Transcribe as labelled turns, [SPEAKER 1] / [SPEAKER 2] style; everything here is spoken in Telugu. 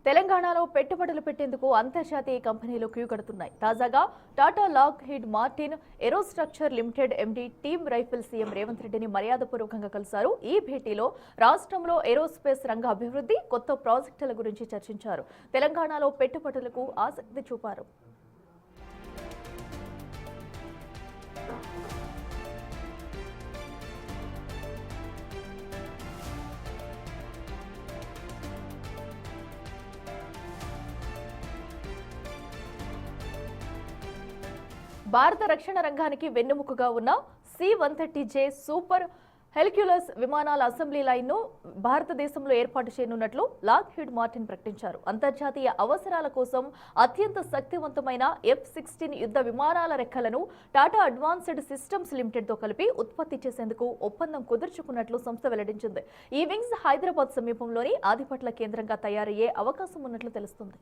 [SPEAKER 1] తెలంగాణలో పెట్టుబడులు పెట్టేందుకు అంతర్జాతీయ కంపెనీలు క్యూ కడుతున్నాయి. తాజాగా Tata Lockheed Martin aerostructure limited MD టీమ్ రైఫిల్ సీఎం రేవంత్ రెడ్డిని మర్యాదపూర్వకంగా కలిశారు. ఈ భేటీలో రాష్ట్రంలో ఏరోస్పేస్ రంగ అభివృద్ధి, కొత్త ప్రాజెక్టుల గురించి చర్చించారు. తెలంగాణలో పెట్టుబడులకు ఆసక్తి చూపారు. భారత రక్షణ రంగానికి వెన్నెముకగా ఉన్న C-130J సూపర్ హెర్క్యులస్ విమానాల అసెంబ్లీ లైన్ను భారతదేశంలో ఏర్పాటు చేయనున్నట్లు లాక్హీడ్ మార్టిన్ ప్రకటించారు. అంతర్జాతీయ అవసరాల కోసం అత్యంత శక్తివంతమైన F-16 యుద్ధ విమానాల రెక్కలను టాటా అడ్వాన్స్డ్ సిస్టమ్స్ లిమిటెడ్తో కలిపి ఉత్పత్తి చేసేందుకు ఒప్పందం కుదుర్చుకున్నట్లు సంస్థ వెల్లడించింది. ఈ వింగ్స్ హైదరాబాద్ సమీపంలోని ఆదిపట్ల కేంద్రంగా తయారయ్యే అవకాశం ఉన్నట్లు తెలుస్తుంది.